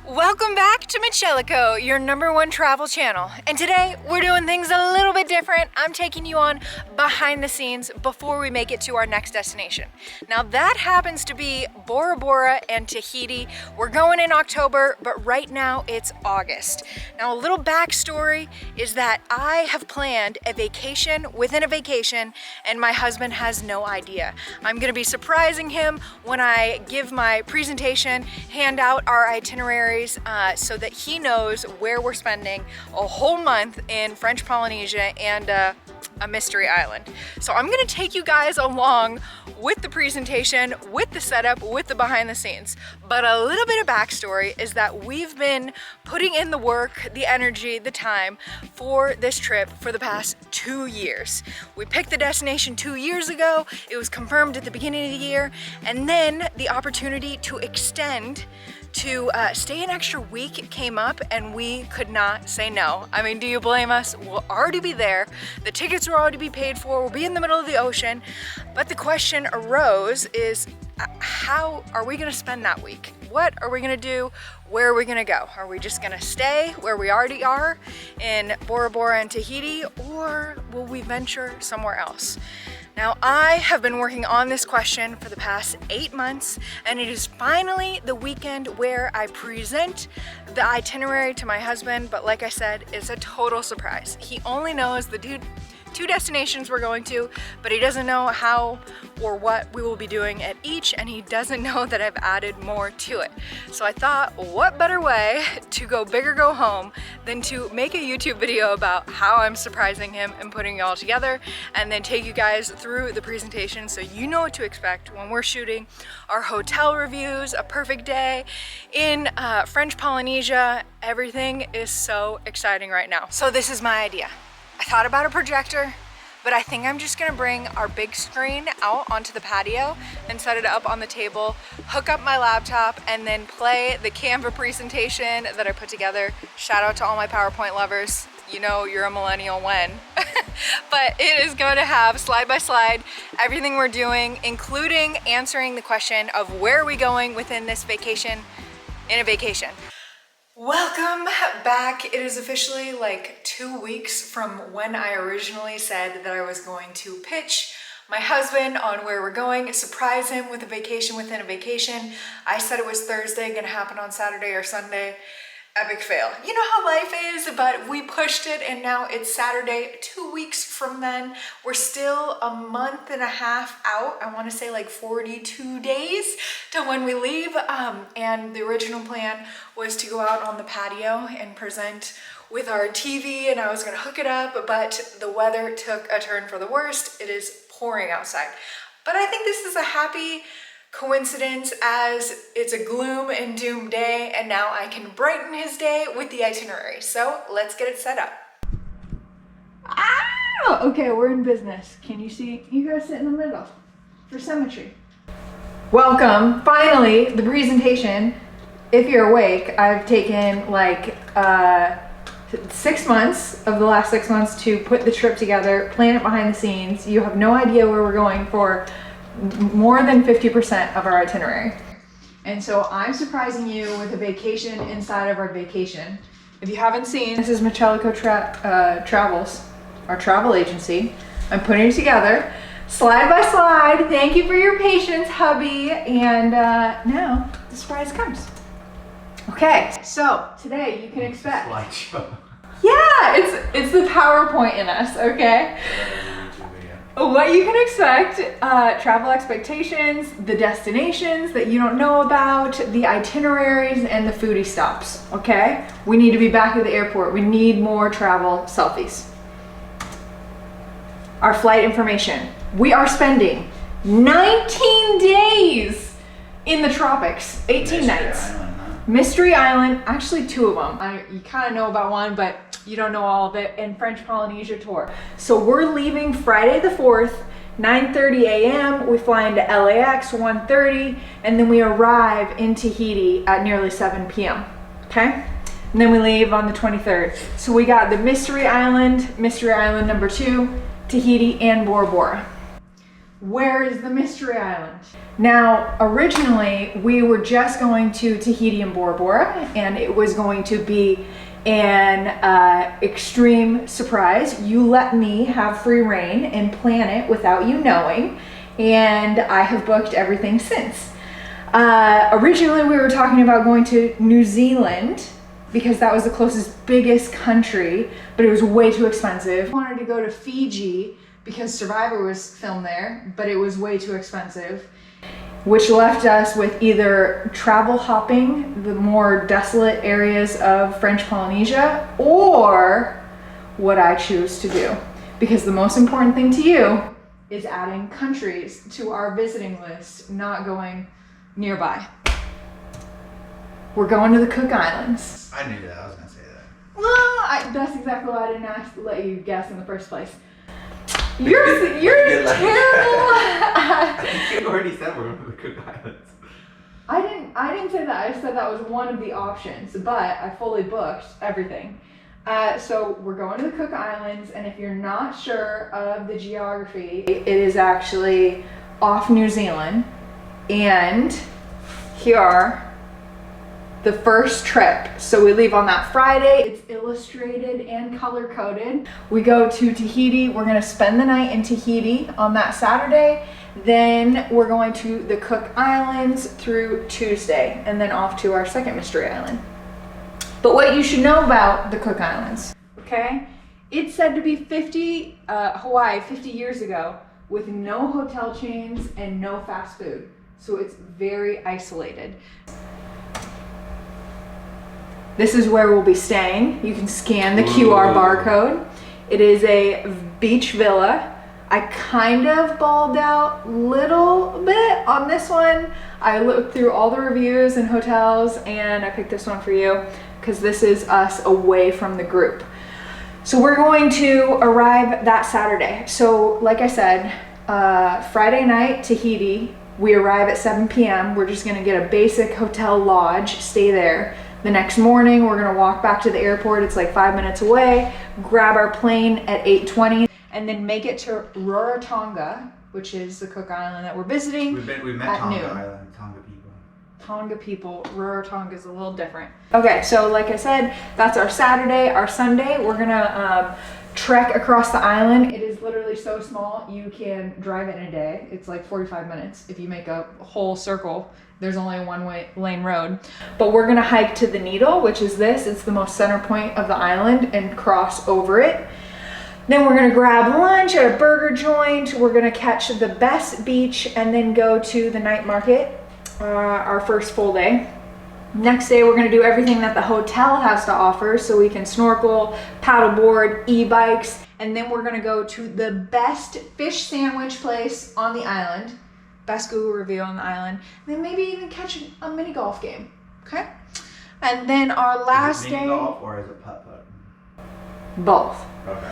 Welcome back to Mitch Ella, your #1 travel channel. And today we're doing things a little bit different. I'm taking you on behind the scenes before we make it to our next destination. Now that happens to be Bora Bora and Tahiti. We're going in October, but right now it's August. Now a little backstory is that I have planned a vacation within a vacation and my husband has no idea. I'm gonna be surprising him when I give my presentation, hand out our itinerary so that he knows where we're spending a whole month in French Polynesia and a mystery island. So I'm gonna take you guys along with the presentation, with the setup, with the behind the scenes. But a little bit of backstory is that we've been putting in the work, the energy, the time for this trip for the past 2 years. We picked the destination 2 years ago. It was confirmed at the beginning of the year. And then the opportunity to extend to stay an extra week came up and we could not say no. I mean, do you blame us? We'll already be there. The tickets will already be paid for. We'll be in the middle of the ocean. But the question arose is, how are we gonna spend that week? What are we gonna do? Where are we gonna go? Are we just gonna stay where we already are in Bora Bora and Tahiti, or will we venture somewhere else? Now, I have been working on this question for the past 8 months, and it is finally the weekend where I present the itinerary to my husband, but like I said, it's a total surprise. He only knows the two destinations we're going to, but he doesn't know how or what we will be doing at each, and he doesn't know that I've added more to it. So I thought, what better way to go big or go home than to make a YouTube video about how I'm surprising him and putting it all together, and then take you guys through the presentation so you know what to expect when we're shooting our hotel reviews, a perfect day in French Polynesia. Everything is so exciting right now. So this is my idea. I thought about a projector, but I think I'm just gonna bring our big screen out onto the patio and set it up on the table, hook up my laptop, and then play the Canva presentation that I put together. Shout out to all my PowerPoint lovers. You know you're a millennial when. But it is going to have slide by slide everything we're doing, including answering the question of where are we going within this vacation in a vacation. Welcome back. It is officially like 2 weeks from when I originally said that I was going to pitch my husband on where we're going, surprise him with a vacation within a vacation. I said it was Thursday, gonna happen on Saturday or Sunday. Epic fail. You know how life is, but we pushed it and now it's Saturday. 2 weeks from then. We're still a month and a half out. I want to say like 42 days to when we leave. And the original plan was to go out on the patio and present with our TV, and I was going to hook it up, but the weather took a turn for the worst. It is pouring outside. But I think this is a happy coincidence, as it's a gloom and doom day, and now I can brighten his day with the itinerary. So let's get it set up. Ah! Okay, we're in business. Can you see? You guys sit in the middle for symmetry. Welcome, finally, the presentation. If you're awake, I've taken like 6 months of the last 6 months to put the trip together, plan it behind the scenes. You have no idea where we're going for more than 50% of our itinerary. And so I'm surprising you with a vacation inside of our vacation. If you haven't seen, this is Mitch Ella Travels, our travel agency. I'm putting it together slide by slide. Thank you for your patience, hubby. And now the surprise comes. Okay, so today you can expect. Yeah, it's the PowerPoint in us, okay? What you can expect, travel expectations, the destinations that you don't know about, the itineraries, and the foodie stops, okay? We need to be back at the airport. We need more travel selfies. Our flight information. We are spending 19 days in the tropics, 18 nights. Mystery Island, actually 2 of them. You kind of know about one, but you don't know all of it, and French Polynesia tour. So we're leaving Friday the 4th, 9:30 a.m. We fly into LAX 1:30, and then we arrive in Tahiti at nearly 7 p.m. Okay? And then we leave on the 23rd. So we got the Mystery Island number 2, Tahiti, and Bora Bora. Where is the mystery island? Now, originally we were just going to Tahiti and Bora Bora, and it was going to be an extreme surprise. You let me have free reign and plan it without you knowing, and I have booked everything since. Originally we were talking about going to New Zealand because that was the closest, biggest country, but it was way too expensive. I wanted to go to Fiji because Survivor was filmed there, but it was way too expensive, which left us with either travel hopping the more desolate areas of French Polynesia, or what I choose to do. Because the most important thing to you is adding countries to our visiting list, not going nearby. We're going to the Cook Islands. I knew that, I was gonna say that. Well, that's exactly why I didn't ask to let you guess in the first place. You're terrible. I think you already said we're going to the Cook Islands. I didn't say that. I said that was one of the options, but I fully booked everything. So we're going to the Cook Islands, and if you're not sure of the geography, it is actually off New Zealand. And here are the first trip. So we leave on that Friday. It's illustrated and color coded. We go to Tahiti. We're gonna spend the night in Tahiti on that Saturday. Then we're going to the Cook Islands through Tuesday, and then off to our second mystery island. But what you should know about the Cook Islands, okay? It's said to be Hawaii 50 years ago with no hotel chains and no fast food. So it's very isolated. This is where we'll be staying. You can scan the QR barcode. It is a beach villa. I kind of balled out a little bit on this one. I looked through all the reviews and hotels, and I picked this one for you because this is us away from the group. So we're going to arrive that Saturday. So like I said, Friday night, Tahiti, we arrive at 7 p.m. We're just gonna get a basic hotel lodge, stay there. The next morning, we're gonna walk back to the airport. It's like 5 minutes away, grab our plane at 8:20, and then make it to Rarotonga, which is the Cook Island that we're visiting. We met Tonga Island, Tonga people. Tonga people, Rarotonga is a little different. Okay, so like I said, that's our Saturday. Our Sunday, we're gonna trek across the island. It is literally so small, you can drive it in a day. It's like 45 minutes if you make a whole circle. There's only a one-lane road. But we're gonna hike to the Needle, which is this. It's the most center point of the island, and cross over it. Then we're gonna grab lunch at a burger joint. We're gonna catch the best beach and then go to the night market, our first full day. Next day, we're gonna do everything that the hotel has to offer, so we can snorkel, paddleboard, e-bikes, and then we're gonna go to the best fish sandwich place on the island. Best Google review on the island, and then maybe even catch a mini golf game, okay? And then our last day. Is it mini golf or is it putt-putt? Both. Okay.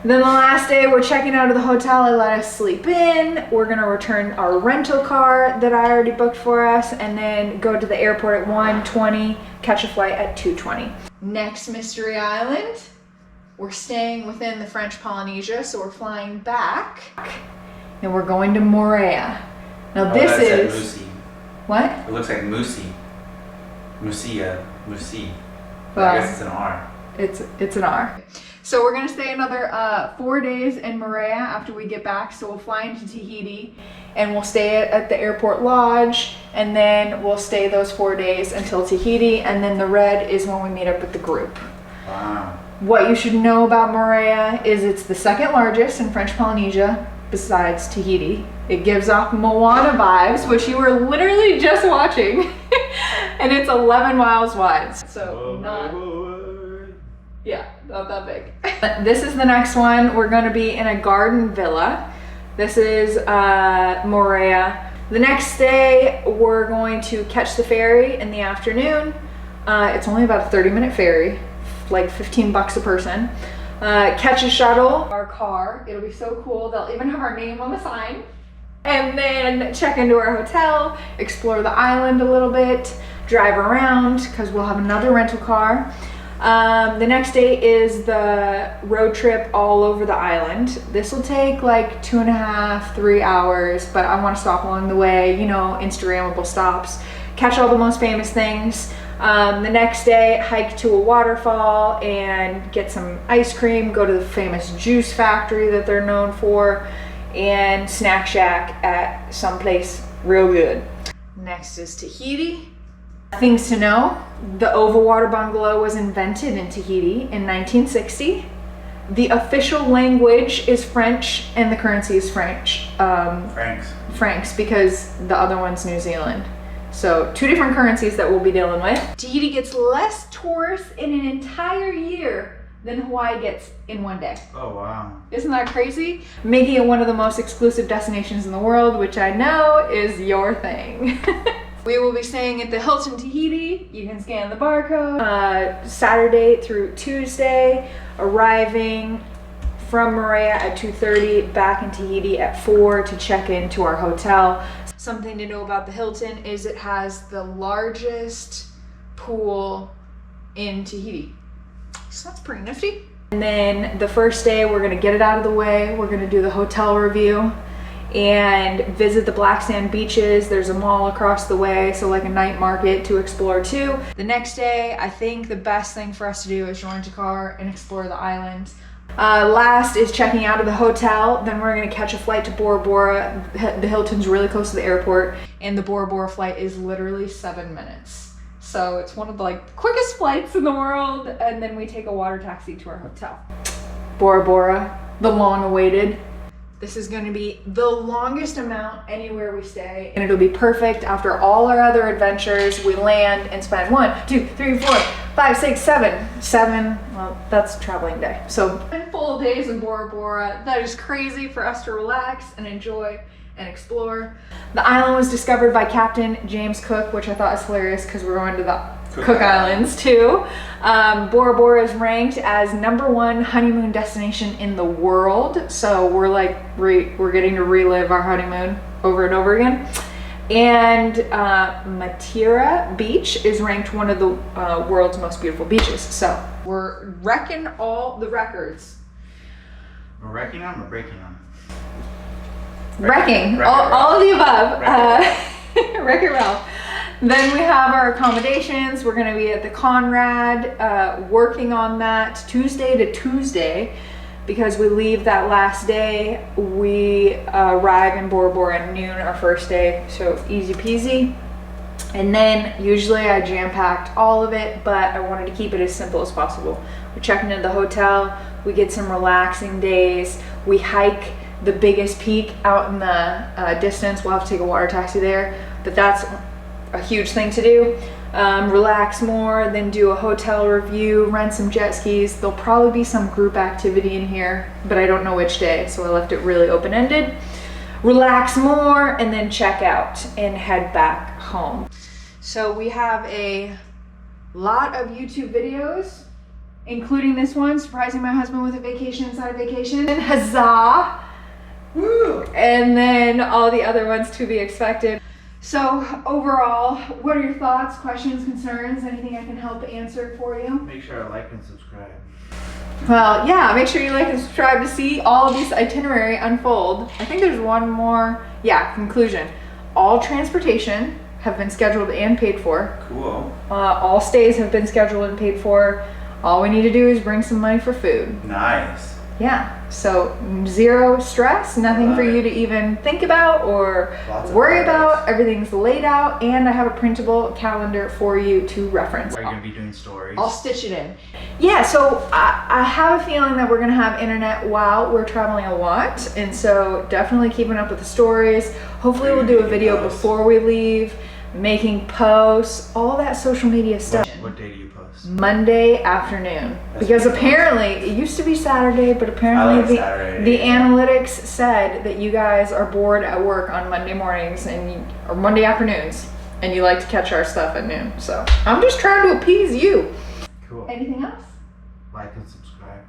Then the last day, we're checking out of the hotel. I let us sleep in. We're gonna return our rental car that I already booked for us, and then go to the airport at 1:20, catch a flight at 2:20. Next mystery island, we're staying within the French Polynesia, so we're flying back, and we're going to Moorea. Now this is Musi. What? It looks like Musi. Musi. Well, I guess it's an R. It's an R. So we're gonna stay another 4 days in Moorea after we get back. So we'll fly into Tahiti, and we'll stay at the airport lodge, and then we'll stay those 4 days until Tahiti, and then the red is when we meet up with the group. Wow. What you should know about Moorea is it's the second largest in French Polynesia besides Tahiti. It gives off Moana vibes, which you were literally just watching. And it's 11 miles wide. So not that big. This is the next one. We're gonna be in a garden villa. This is Moorea. The next day, we're going to catch the ferry in the afternoon. It's only about a 30-minute ferry, like $15 a person. Catch a shuttle, our car. It'll be so cool. They'll even have our name on the sign. And then check into our hotel, explore the island a little bit, drive around, because we'll have another rental car. The next day is the road trip all over the island. This will take like 2.5, 3 hours, but I want to stop along the way, you know, Instagrammable stops, catch all the most famous things. The next day, hike to a waterfall and get some ice cream, go to the famous juice factory that they're known for, and snack shack at some place real good. Next is Tahiti. Things to know: the overwater bungalow was invented in Tahiti in 1960. The official language is French and the currency is French. Francs, because the other one's New Zealand. So 2 different currencies that we'll be dealing with. Tahiti gets less tourists in an entire year than Hawaii gets in 1 day. Oh, wow. Isn't that crazy? Making it one of the most exclusive destinations in the world, which I know is your thing. We will be staying at the Hilton Tahiti. You can scan the barcode. Saturday through Tuesday, arriving from Moorea at 2:30, back in Tahiti at 4 to check into our hotel. Something to know about the Hilton is it has the largest pool in Tahiti. So that's pretty nifty. And then the first day, we're gonna get it out of the way. We're gonna do the hotel review and visit the black sand beaches. There's a mall across the way, so like a night market to explore too. The next day, I think the best thing for us to do is rent a car and explore the island. Last is checking out of the hotel. Then we're gonna catch a flight to Bora Bora. The Hilton's really close to the airport, and the Bora Bora flight is literally 7 minutes. So it's one of the like quickest flights in the world, and then we take a water taxi to our hotel. Bora Bora, the long awaited. This is going to be the longest amount anywhere we stay, and it'll be perfect after all our other adventures. We land and spend 1, 2, 3, 4, 5, 6, 7. Well, that's traveling day. So 10 full days in Bora Bora. That is crazy for us to relax and enjoy and explore. The island was discovered by Captain James Cook, which I thought was hilarious because we're going to the Cook Islands too. Bora Bora is ranked as #1 honeymoon destination in the world. So we're like, we're getting to relive our honeymoon over and over again. And Matira Beach is ranked one of the world's most beautiful beaches. So we're wrecking all the records. We're wrecking them or breaking them? Wrecking, all of the above. Wreck it well. Then we have our accommodations. We're going to be at the Conrad, working on that Tuesday to Tuesday, because we leave that last day. We arrive in Bora Bora at noon our first day, so easy peasy. And then usually I jam-packed all of it, but I wanted to keep it as simple as possible. We're checking into the hotel. We get some relaxing days. We hike the biggest peak out in the distance. We'll have to take a water taxi there, but that's a huge thing to do. Relax more, then do a hotel review, rent some jet skis. There'll probably be some group activity in here, but I don't know which day, so I left it really open-ended. Relax more, and then check out and head back home. So we have a lot of YouTube videos, including this one, surprising my husband with a vacation inside a vacation. And huzzah! Woo! And then all the other ones to be expected. So overall, what are your thoughts, questions, concerns, anything I can help answer for you? Make sure to like and subscribe. Well, yeah, make sure you like and subscribe to see all of this itinerary unfold. I think there's one more. Yeah, conclusion. All transportation have been scheduled and paid for. Cool. All stays have been scheduled and paid for. All we need to do is bring some money for food. Nice. Yeah, so 0 stress, nothing for you to even think about or worry about. Everything's laid out, and I have a printable calendar for you to reference. Are you going to be doing stories? I'll stitch it in. Yeah, so I have a feeling that we're going to have internet while we're traveling a lot, and so definitely keeping up with the stories. Hopefully we'll do a video before we leave, making posts, all that social media stuff. What day do you post? Monday afternoon. Because apparently, it used to be Saturday, but apparently the analytics said that you guys are bored at work on Monday mornings or Monday afternoons, and you like to catch our stuff at noon. So I'm just trying to appease you. Cool. Anything else? Like and subscribe.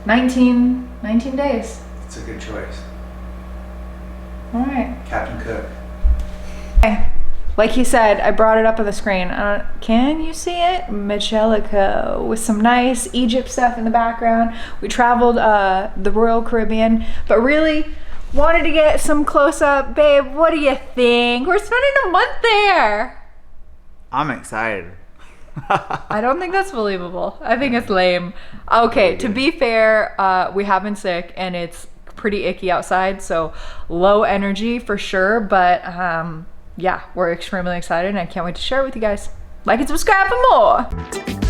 19 days. It's a good choice. All right. Captain Cook. Okay. Like he said, I brought it up on the screen. Can you see it? Mitch Ella with some nice Egypt stuff in the background. We traveled the Royal Caribbean, but really wanted to get some close up. Babe, what do you think? We're spending a month there. I'm excited. I don't think that's believable. I think it's lame. Okay, to be fair, we have been sick and it's pretty icky outside, so low energy for sure, but yeah, we're extremely excited and I can't wait to share it with you guys. Like and subscribe for more.